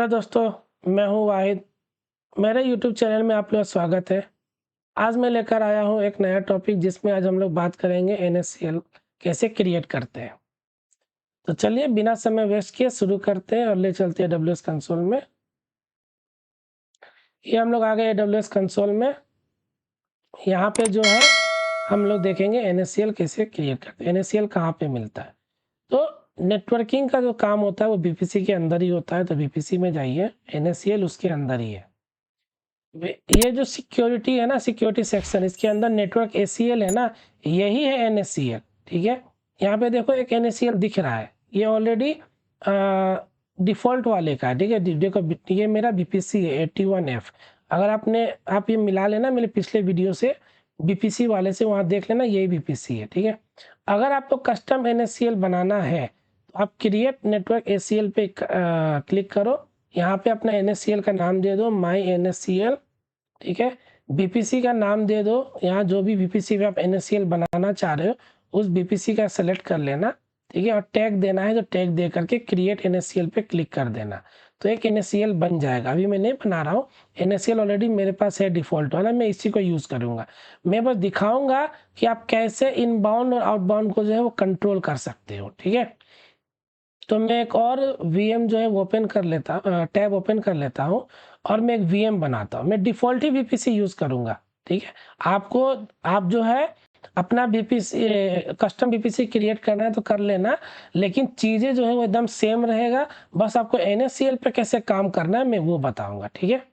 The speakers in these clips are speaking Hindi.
हेलो दोस्तों, मैं हूं वाहिद। मेरे YouTube चैनल में आप लोग का स्वागत है। आज मैं लेकर आया हूं एक नया टॉपिक जिसमें आज हम लोग बात करेंगे NaCl कैसे क्रिएट करते हैं। तो चलिए बिना समय वेस्ट किए शुरू करते हैं और ले चलते हैं AWS कंसोल में। ये हम लोग आ गए AWS कंसोल में। यहाँ पे जो है हम लोग देखेंगे NaCl कैसे क्रिएट करते हैं, NaCl कहाँ पे मिलता है। तो नेटवर्किंग का जो काम होता है वो VPC के अंदर ही होता है। तो VPC में जाइए, NaCl उसके अंदर ही है। ये जो सिक्योरिटी है ना, सिक्योरिटी सेक्शन, इसके अंदर नेटवर्क ACL है ना, यही है NaCl। ठीक है, यहाँ पे देखो एक NaCl दिख रहा है, ये ऑलरेडी डिफ़ॉल्ट वाले का है। ठीक है, देखो ये मेरा VPC है 81F। अगर आप ये मिला लेना मेरे पिछले वीडियो से, VPC वाले से, वहाँ देख लेना, यही VPC है। ठीक है, अगर आपको कस्टम NaCl बनाना है तो आप क्रिएट नेटवर्क ACL पे क्लिक करो। यहाँ पे अपना NaCl का नाम दे दो माई NaCl। ठीक है, VPC का नाम दे दो। यहाँ जो भी VPC पे आप NaCl बनाना चाह रहे हो उस VPC का सेलेक्ट कर लेना। ठीक है, और टैग देना है तो टैग दे करके क्रिएट NaCl पे क्लिक कर देना, तो एक NaCl बन जाएगा। अभी मैं नहीं बना रहा हूँ, NaCl ऑलरेडी मेरे पास है डिफ़ॉल्ट वाला, मैं इसी को यूज़ करूँगा। मैं बस दिखाऊँगा कि आप कैसे इनबाउंड और आउटबाउंड को जो है वो कंट्रोल कर सकते हो। ठीक है, तो मैं एक और VM जो है वो ओपन कर लेता, टैब ओपन कर लेता हूँ और मैं एक VM बनाता हूँ। मैं डिफ़ॉल्ट ही VPC यूज़ करूँगा। ठीक है, आप जो है अपना VPC कस्टम VPC क्रिएट करना है तो कर लेना, लेकिन चीज़ें जो है वो एकदम सेम रहेगा। बस आपको NaCl पे कैसे काम करना है मैं वो बताऊँगा। ठीक है,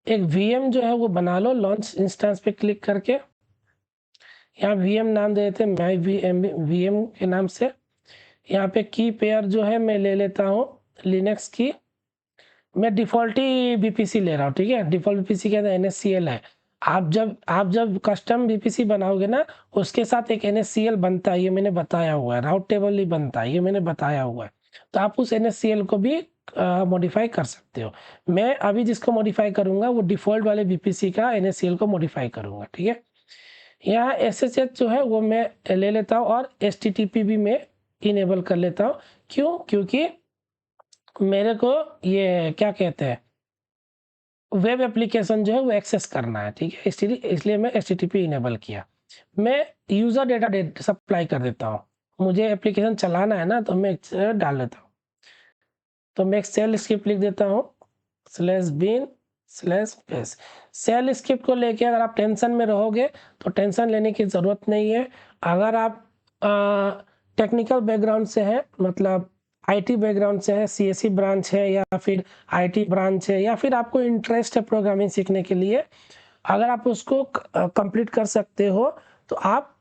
एक VM जो है वो बना लो, लॉन्च इंस्टेंस पे क्लिक करके। यहाँ VM नाम दे देते हैं, माई VM के नाम से। यहाँ पे की पेयर जो है मैं ले लेता हूँ लिनक्स की। मैं डिफ़ॉल्ट ही VPC ले रहा हूँ। ठीक है, डिफ़ॉल्ट VPC के अंदर NaCl है। आप जब कस्टम VPC बनाओगे ना, उसके साथ एक NaCl बनता है, ये मैंने बताया हुआ है। राउट टेबल ही बनता है, ये मैंने बताया हुआ है। तो आप उस NaCl को भी मॉडिफाई कर सकते हो। मैं अभी जिसको मॉडिफाई करूँगा वो डिफ़ॉल्ट वाले VPC का NaCl को मॉडिफाई करूँगा। ठीक है, यहाँ SSH जो है वो मैं ले लेता हूँ और HTTP भी मैं इनेबल कर लेता हूँ। क्यों? क्योंकि मेरे को ये क्या कहते हैं, वेब एप्लीकेशन जो है वो एक्सेस करना है। ठीक है, इसलिए मैं HTTP इनेबल किया। मैं यूज़र डेटा सप्लाई कर देता हूँ, मुझे एप्लीकेशन चलाना है ना, तो मैं डाल देता हूँ। तो मैं एक सेल स्क्रिप्ट लिख देता हूँ, /bin/base। सेल स्क्रिप्ट को लेके अगर आप टेंशन में रहोगे तो टेंशन लेने की ज़रूरत नहीं है। अगर आप टेक्निकल बैकग्राउंड से हैं, मतलब IT बैकग्राउंड से है, CSE ब्रांच है या फिर IT ब्रांच है, या फिर आपको इंटरेस्ट है प्रोग्रामिंग सीखने के लिए, अगर आप उसको कंप्लीट कर सकते हो तो आप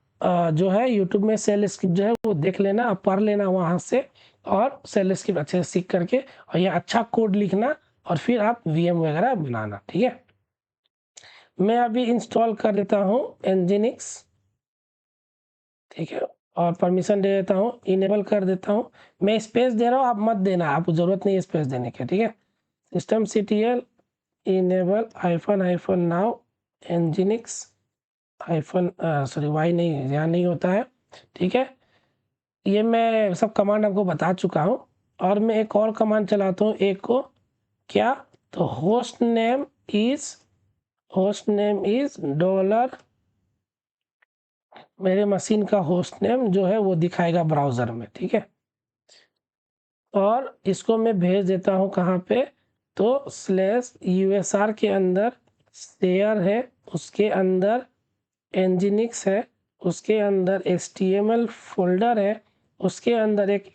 जो है यूट्यूब में सेल स्क्रिप्ट जो है वो देख लेना, पढ़ लेना वहाँ से, और सेल स्क्रिप्ट अच्छे से सीख करके और ये अच्छा कोड लिखना और फिर आप VM वगैरह बनाना। ठीक है, मैं अभी इंस्टॉल कर देता हूँ Nginx। ठीक है, और परमिशन दे देता हूँ, इनेबल कर देता हूँ। मैं स्पेस दे रहा हूँ, आप मत देना, आपको ज़रूरत नहीं है स्पेस देने की। ठीक है, systemctl enable -- now Nginx sorry why नहीं, यहाँ नहीं होता है। ठीक है, ये मैं सब कमांड आपको बता चुका हूँ। और मैं एक और कमांड चलाता हूँ, एक को क्या, तो होस्ट नेम इज डॉलर, मेरे मशीन का होस्ट नेम जो है वो दिखाएगा ब्राउज़र में। ठीक है, और इसको मैं भेज देता हूँ कहाँ पे, तो /usr के अंदर शेयर है, उसके अंदर Nginx है, उसके अंदर HTML फोल्डर है, उसके अंदर एक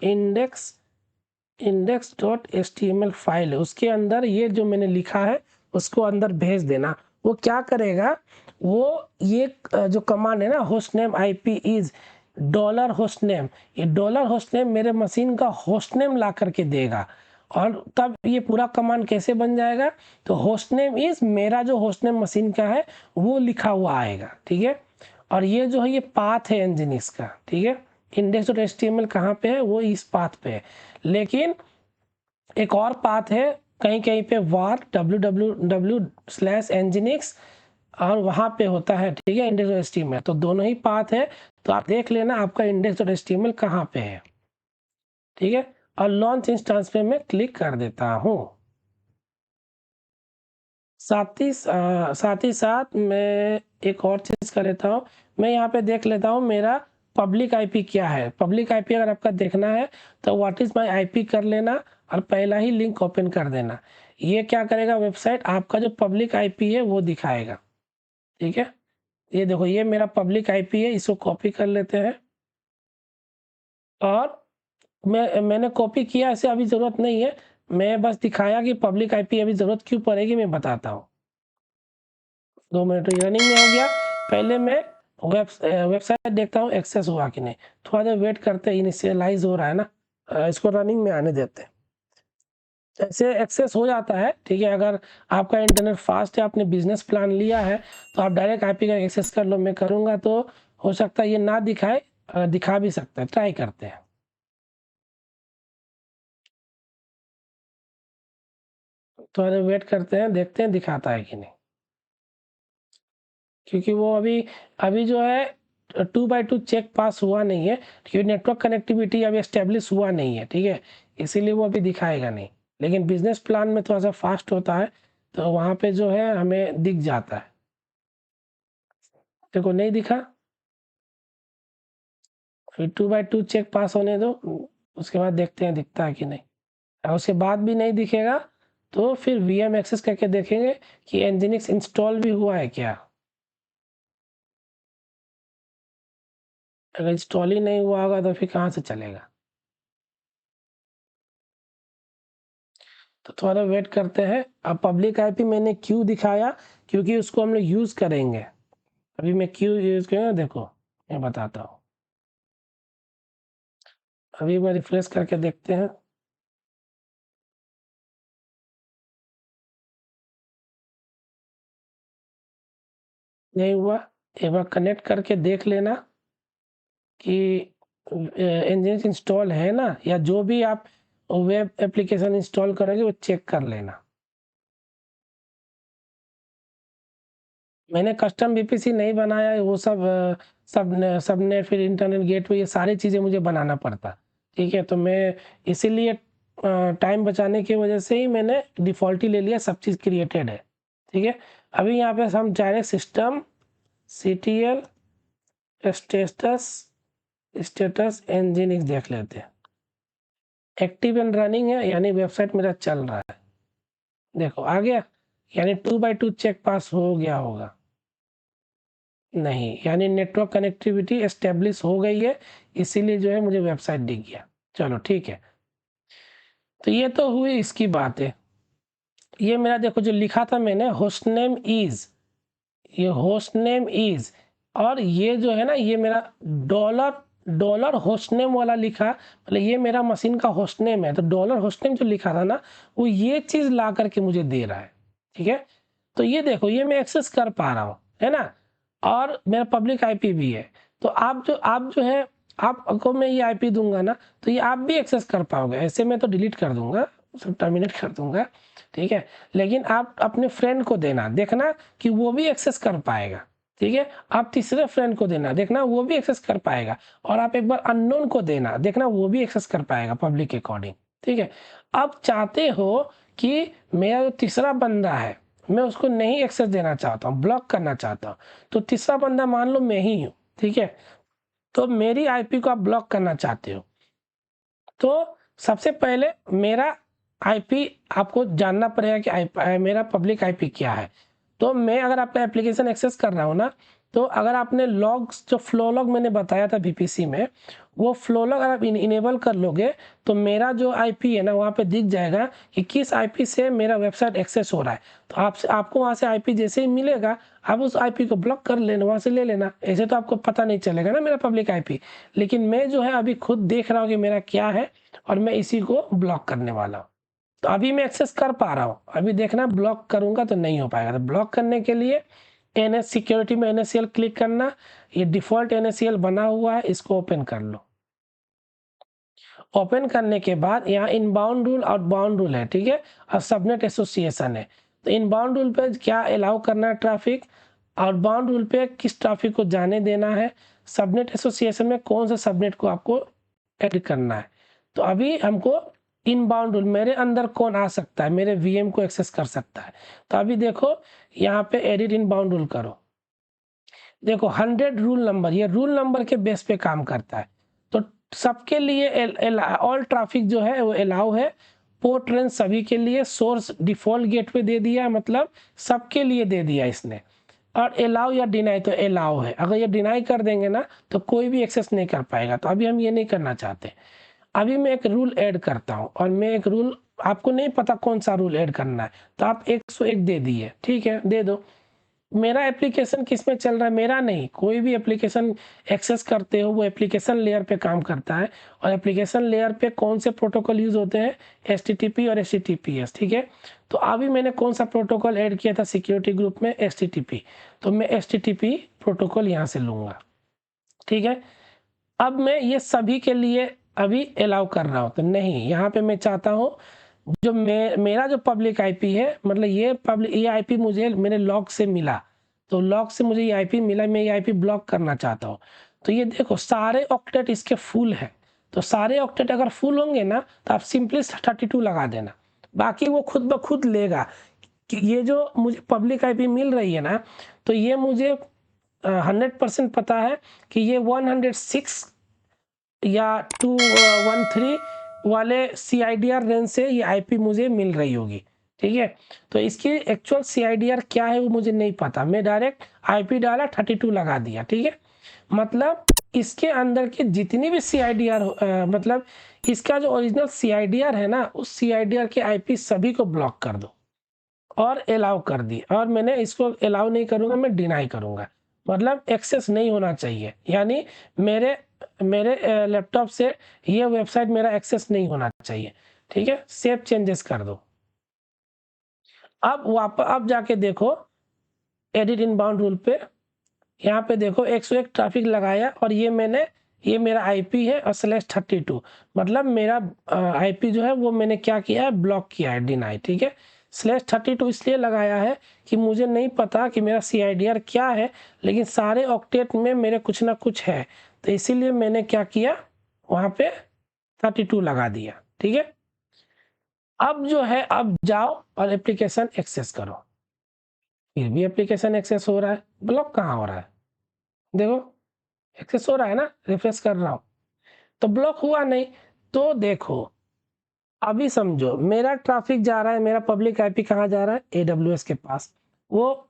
index.html फाइल है, उसके अंदर ये जो मैंने लिखा है उसको अंदर भेज देना। वो क्या करेगा, वो ये जो कमांड है ना, host name IP is $hostname, ये $hostname मेरे मशीन का होस्ट नेम ला करके देगा। और तब ये पूरा कमांड कैसे बन जाएगा, तो होस्ट नेम इज मेरा जो होस्ट नेम मशीन का है वो लिखा हुआ आएगा। ठीक है, और ये जो है ये पाथ है Nginx का। ठीक है, index.html कहाँ पे है, वो इस पाथ पे है। लेकिन एक और पाथ है कहीं कहीं पे var www/nginx, और वहाँ पे होता है, ठीक है, index.html। तो दोनों ही पाथ है, तो आप देख लेना आपका index.html कहाँ पे है। ठीक है, और लॉन्च इंस्टेंस पे मैं क्लिक कर देता हूँ। साथ ही साथ मैं एक और चीज़ कर लेता हूँ, मैं यहाँ पे देख लेता हूँ मेरा पब्लिक आईपी क्या है। पब्लिक आईपी अगर आपका देखना है तो व्हाट इज़ माय आईपी कर लेना और पहला ही लिंक ओपन कर देना। ये क्या करेगा, वेबसाइट आपका जो पब्लिक आईपी है वो दिखाएगा। ठीक है, ये देखो ये मेरा पब्लिक आईपी है, इसको कॉपी कर लेते हैं और मैंने कॉपी किया, ऐसे अभी ज़रूरत नहीं है, मैं बस दिखाया कि पब्लिक आईपी अभी ज़रूरत क्यों पड़ेगी मैं बताता हूँ। 2 मिनट रनिंग में हो गया। पहले मैं वेबसाइट देखता हूँ एक्सेस हुआ कि नहीं, थोड़ा देर वेट करते हैं, इनिशियलाइज हो रहा है ना, इसको रनिंग में आने देते हैं। ऐसे एक्सेस हो जाता है, ठीक है। अगर आपका इंटरनेट फास्ट है, आपने बिजनेस प्लान लिया है तो आप डायरेक्ट आईपी का एक्सेस कर लो। मैं करूँगा तो हो सकता है ये ना दिखाए, दिखा भी सकता है, ट्राई करते हैं। थोड़ा देर वेट करते हैं, देखते हैं दिखाता है कि नहीं, क्योंकि वो अभी जो है 2x2 चेक पास हुआ नहीं है, क्योंकि नेटवर्क कनेक्टिविटी अभी एस्टेब्लिश हुआ नहीं है, ठीक है, इसीलिए वो अभी दिखाएगा नहीं। लेकिन बिजनेस प्लान में थोड़ा सा फास्ट होता है तो वहाँ पे जो है हमें दिख जाता है। देखो नहीं दिखा, फिर 2x2 चेक पास होने दो, उसके बाद देखते हैं दिखता है कि नहीं। और उसके बाद भी नहीं दिखेगा तो फिर VM एक्सेस करके देखेंगे कि एनजीनिक्स इंस्टॉल भी हुआ है क्या। अगर इंस्टॉल ही नहीं हुआ होगा तो फिर कहाँ से चलेगा। तो थोड़ा वेट करते हैं। अब पब्लिक आईपी मैंने क्यों दिखाया, क्योंकि उसको हम लोग यूज़ करेंगे। अभी मैं क्यों यूज़ करूँगा, देखो मैं बताता हूँ। अभी एक बार रिफ्रेश करके देखते हैं। नहीं हुआ, एक बार कनेक्ट करके देख लेना कि इंजन इंस्टॉल है ना, या जो भी आप वेब एप्लीकेशन इंस्टॉल करोगे वो चेक कर लेना। मैंने कस्टम VPC नहीं बनाया है, वो सबनेट फिर इंटरनेट गेटवे ये सारी चीज़ें मुझे बनाना पड़ता, ठीक है। तो मैं इसीलिए टाइम बचाने की वजह से ही मैंने डिफ़ॉल्ट ही ले लिया, सब चीज़ क्रिएटेड है, ठीक है। अभी यहाँ पे हम direct system CTL status Nginx देख लेते हैं। एक्टिव एंड रनिंग है, यानी वेबसाइट मेरा चल रहा है। देखो आ गया, यानी 2x2 चेक पास हो गया होगा। नहीं, यानी नेटवर्क कनेक्टिविटी एस्टेब्लिश हो गई है, इसीलिए जो है मुझे वेबसाइट दिख गया। चलो ठीक है, तो ये तो हुई इसकी बातें। ये मेरा देखो जो लिखा था मैंने, होस्ट नेम इज़, ये होस्ट नेम इज़, और ये जो है ना ये मेरा डॉलर डॉलर होस्ट नेम वाला लिखा, मतलब ये मेरा मशीन का होस्ट नेम है। तो डॉलर होस्ट नेम जो लिखा था ना, वो ये चीज़ ला करके मुझे दे रहा है, ठीक है। तो ये देखो ये मैं एक्सेस कर पा रहा हूँ, है ना, और मेरा पब्लिक आईपी भी है। तो आप जो है आपको मैं ये आईपी दूंगा ना, तो ये आप भी एक्सेस कर पाओगे। ऐसे मैं तो डिलीट कर दूंगा, सब टर्मिनेट कर दूंगा, ठीक है। लेकिन आप अपने फ्रेंड को देना, देखना कि वो भी एक्सेस कर पाएगा, ठीक है। आप तीसरे फ्रेंड को देना, देखना वो भी एक्सेस कर पाएगा। और आप एक बार अननोन को देना, देखना वो भी एक्सेस कर पाएगा पब्लिक अकॉर्डिंग, ठीक है। अब चाहते हो कि मेरा जो तीसरा बंदा है मैं उसको नहीं एक्सेस देना चाहता हूँ, ब्लॉक करना चाहता हूँ, तो तीसरा बंदा मान लो मैं ही हूँ, ठीक है। तो मेरी आईपी को आप ब्लॉक करना चाहते हो, तो सबसे पहले मेरा आईपी आपको जानना पड़ेगा कि मेरा पब्लिक आईपी क्या है। तो मैं अगर आपका एप्लीकेशन एक्सेस कर रहा हूँ ना, तो अगर आपने लॉग्स जो फ्लो लॉग मैंने बताया था VPC में, वो फ्लो लॉग अगर आप इनेबल कर लोगे तो मेरा जो आईपी है ना वहाँ पे दिख जाएगा कि किस आईपी से मेरा वेबसाइट एक्सेस हो रहा है। तो आपको वहाँ से आईपी जैसे ही मिलेगा आप उस आईपी को ब्लॉक कर लेना, वहाँ से ले लेना। ऐसे तो आपको पता नहीं चलेगा ना मेरा पब्लिक आईपी, लेकिन मैं जो है अभी खुद देख रहा हूँ कि मेरा क्या है और मैं इसी को ब्लॉक करने वाला हूँ। तो अभी मैं एक्सेस कर पा रहा हूँ, अभी देखना ब्लॉक करूँगा तो नहीं हो पाएगा। तो ब्लॉक करने के लिए NS सिक्योरिटी में NACL क्लिक करना, ये डिफ़ॉल्ट NACL बना हुआ है, इसको ओपन कर लो। ओपन करने के बाद यहाँ इनबाउंड रूल आउटबाउंड रूल है, ठीक है, और सबनेट एसोसिएशन है। तो इनबाउंड रूल पे क्या अलाउ करना है ट्रैफिक, आउटबाउंड रूल पे किस ट्रैफिक को जाने देना है, सबनेट एसोसिएशन में कौन सा सबनेट को आपको ऐड करना है। तो अभी हमको इनबाउंड रूल, मेरे अंदर कौन आ सकता है, मेरे वीएम को एक्सेस कर सकता है। तो अभी देखो यहाँ पे एडिट इनबाउंड रूल करो, देखो 100 रूल नंबर, ये रूल नंबर के बेस पे काम करता है। तो सबके लिए ऑल ट्रैफिक जो है वो अलाउ है, पोर्ट रेंज सभी के लिए, सोर्स डिफॉल्ट गेटवे दे दिया, मतलब सबके लिए दे दिया इसने। और अलाउ या डिनाई, तो अलाउ है, अगर ये डिनाई कर देंगे ना तो कोई भी एक्सेस नहीं कर पाएगा। तो अभी हम ये नहीं करना चाहते। अभी मैं एक रूल ऐड करता हूँ, और मैं एक रूल, आपको नहीं पता कौन सा रूल ऐड करना है, तो आप 101 दे दिए, ठीक है दे दो। मेरा एप्लीकेशन किस में चल रहा है, मेरा नहीं, कोई भी एप्लीकेशन एक्सेस करते हो वो एप्लीकेशन लेयर पे काम करता है। और एप्लीकेशन लेयर पे कौन से प्रोटोकॉल यूज़ होते हैं, HTTP और HTTPS, ठीक है। तो अभी मैंने कौन सा प्रोटोकॉल ऐड किया था सिक्योरिटी ग्रुप में, HTTP, तो मैं HTTP प्रोटोकॉल यहाँ से लूँगा, ठीक है। अब मैं ये सभी के लिए अभी अलाउ कर रहा हूँ, तो नहीं, यहाँ पे मैं चाहता हूँ जो मेरा जो पब्लिक आईपी है, मतलब ये आईपी मुझे मेरे लॉग से मिला, तो लॉग से मुझे ये आईपी मिला, मैं ये आईपी ब्लॉक करना चाहता हूँ। तो ये देखो सारे ऑक्टेट इसके फुल है, तो सारे ऑक्टेट अगर फुल होंगे ना तो आप सिंपली 32 लगा देना, बाकी वो खुद ब खुद लेगा। कि ये जो मुझे पब्लिक आईपी मिल रही है ना, तो ये मुझे 100% पता है कि ये 106 या 213 वाले CIDR रेंज से ये आईपी मुझे मिल रही होगी, ठीक है। तो इसकी एक्चुअल CIDR क्या है वो मुझे नहीं पता, मैं डायरेक्ट आईपी डाला 32 लगा दिया, ठीक है। मतलब इसके अंदर की जितनी भी CIDR मतलब इसका जो ओरिजिनल CIDR है ना, उस CIDR के आईपी सभी को ब्लॉक कर दो और अलाउ कर दी। और मैंने इसको अलाउ नहीं करूँगा, मैं डिनाई करूँगा, मतलब एक्सेस नहीं होना चाहिए, यानी मेरे मेरे लैपटॉप से ये वेबसाइट मेरा एक्सेस नहीं होना चाहिए, ठीक है। सेव चेंजेस कर दो। अब जाके देखो एडिट इनबाउंड रूल पे, यहाँ पे देखो 101 ट्रैफिक लगाया, और ये मेरा आईपी है और /32, मतलब मेरा आईपी जो है वो मैंने क्या किया है, ब्लॉक किया है, डिनाई, ठीक है। /32 इसलिए लगाया है कि मुझे नहीं पता कि मेरा CIDR क्या है, लेकिन सारे ऑक्टेट में मेरे कुछ ना कुछ है, तो इसीलिए मैंने क्या किया, वहाँ पे 32 लगा दिया, ठीक है। अब जो है, अब जाओ और एप्लीकेशन एक्सेस करो, फिर भी एप्लीकेशन एक्सेस हो रहा है, ब्लॉक कहाँ हो रहा है, देखो एक्सेस हो रहा है ना, रिफ्रेश कर रहा हूँ तो ब्लॉक हुआ नहीं। तो देखो अभी समझो, मेरा ट्रैफिक जा रहा है, मेरा पब्लिक आईपी कहाँ जा रहा है, AWS के पास। वो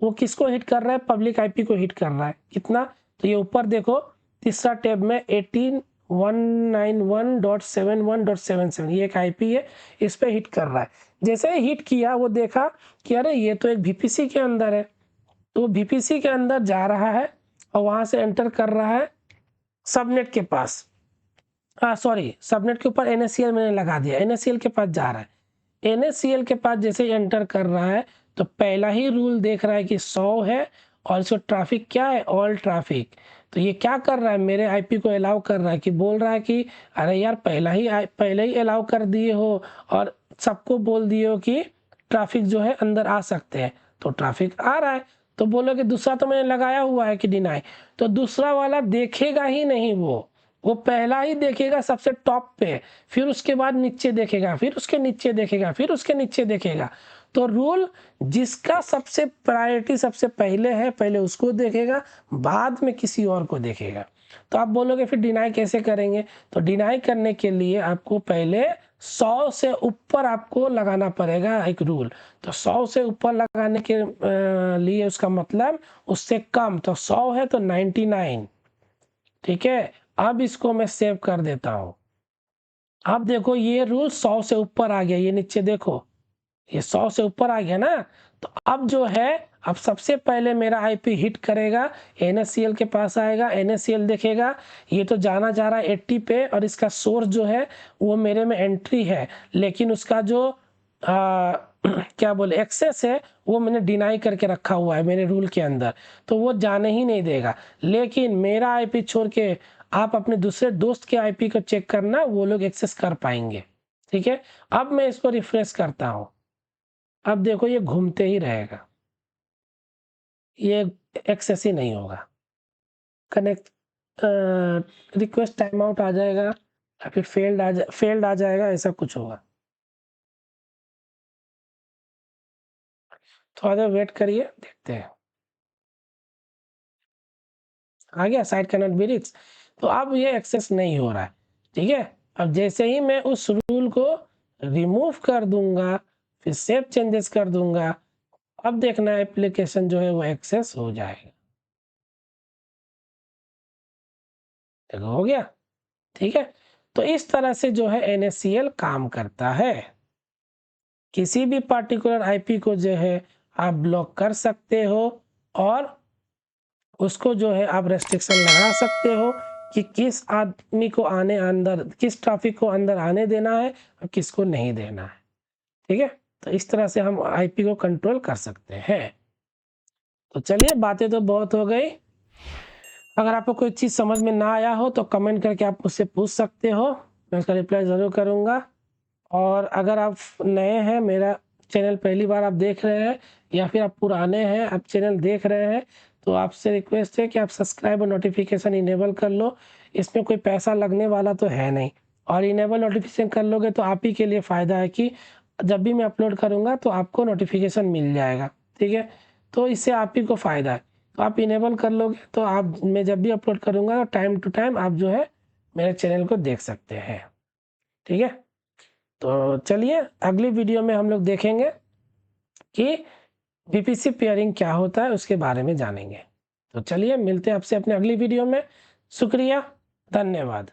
वो किसको हिट कर रहा है, पब्लिक आईपी को हिट कर रहा है, कितना, तो ये ऊपर देखो तीसरा टैब में 18.191.71.77 ये एक आईपी है, इस पे हिट कर रहा है। जैसे ही हिट किया वो देखा कि अरे ये तो एक VPC के अंदर है, तो VPC के अंदर जा रहा है और वहाँ से एंटर कर रहा है सबनेट के पास, सॉरी सबनेट के ऊपर NACL मैंने लगा दिया, NACL के पास जा रहा है। NACL के पास जैसे एंटर कर रहा है तो पहला ही रूल देख रहा है कि 100 है, और इसको ट्रैफिक क्या है, ऑल ट्रैफिक। तो ये क्या कर रहा है, मेरे आईपी को अलाउ कर रहा है, कि बोल रहा है कि अरे यार पहले ही अलाउ कर दिए हो, और सबको बोल दिए हो कि ट्रैफिक जो है अंदर आ सकते हैं, तो ट्रैफिक आ रहा है। तो बोलो कि दूसरा तो मैंने लगाया हुआ है कि डिनाई, तो दूसरा वाला देखेगा ही नहीं, वो पहला ही देखेगा सबसे टॉप पे, फिर उसके बाद नीचे देखेगा, फिर उसके नीचे देखेगा, फिर उसके नीचे देखेगा। तो रूल जिसका सबसे प्रायोरिटी सबसे पहले है, पहले उसको देखेगा, बाद में किसी और को देखेगा। तो आप बोलोगे फिर डिनाई कैसे करेंगे, तो डिनाई करने के लिए आपको पहले 100 से ऊपर आपको लगाना पड़ेगा एक रूल। तो 100 से ऊपर लगाने के लिए उसका मतलब उससे कम, तो 100 है तो 99, ठीक है। अब इसको मैं सेव कर देता हूँ। अब देखो ये रूल 100 से ऊपर आ गया, ये नीचे देखो ये 100 से ऊपर आ गया ना। तो अब जो है, अब सबसे पहले मेरा आईपी हिट करेगा, NACL के पास आएगा, NACL देखेगा ये तो जाना जा रहा है 80 पे, और इसका सोर्स जो है वो मेरे में एंट्री है, लेकिन उसका जो क्या बोले एक्सेस है वो मैंने डिनाई करके रखा हुआ है मेरे रूल के अंदर, तो वो जाने ही नहीं देगा। लेकिन मेरा आईपी छोड़ के आप अपने दूसरे दोस्त के आईपी को चेक करना, वो लोग एक्सेस कर पाएंगे, ठीक है। अब मैं इसको रिफ्रेश करता हूँ, अब देखो ये घूमते ही रहेगा, ये एक्सेस ही नहीं होगा, कनेक्ट रिक्वेस्ट टाइम आउट आ जाएगा, या फिर फेल्ड आ जाएगा, ऐसा कुछ होगा। थोड़ा देर वेट करिए, देखते हैं। आ गया site can not be reach. तो अब ये एक्सेस नहीं हो रहा है, ठीक है। अब जैसे ही मैं उस रूल को रिमूव कर दूंगा, फिर सेव चेंजेस कर दूंगा, अब देखना एप्लीकेशन जो है वो एक्सेस हो जाएगा। देखो हो गया, ठीक है। तो इस तरह से जो है NACL काम करता है। किसी भी पार्टिकुलर आईपी को जो है आप ब्लॉक कर सकते हो और उसको जो है आप रेस्ट्रिक्शन लगा सकते हो कि किस आदमी को किस ट्रैफिक को अंदर आने देना है और किसको नहीं देना है, ठीक है। तो इस तरह से हम आईपी को कंट्रोल कर सकते हैं। तो चलिए, बातें तो बहुत हो गई। अगर आपको कोई चीज़ समझ में ना आया हो तो कमेंट करके आप मुझसे पूछ सकते हो, मैं उसका रिप्लाई ज़रूर करूँगा। और अगर आप नए हैं, मेरा चैनल पहली बार आप देख रहे हैं या फिर आप पुराने हैं, आप चैनल देख रहे हैं, तो आपसे रिक्वेस्ट है कि आप सब्सक्राइब और नोटिफिकेशन इनेबल कर लो। इसमें कोई पैसा लगने वाला तो है नहीं, और इनेबल नोटिफिकेशन कर लोगे तो आप ही के लिए फ़ायदा है कि जब भी मैं अपलोड करूँगा तो आपको नोटिफिकेशन मिल जाएगा, ठीक है। तो इससे आप ही को फ़ायदा है। तो आप इनेबल कर लोगे तो आप, मैं जब भी अपलोड करूँगा टाइम टू टाइम आप जो है मेरे चैनल को देख सकते हैं, ठीक है। तो चलिए, अगली वीडियो में हम लोग देखेंगे कि VPC पेयरिंग क्या होता है, उसके बारे में जानेंगे। तो चलिए, मिलते हैं आपसे अपने अगली वीडियो में। शुक्रिया, धन्यवाद।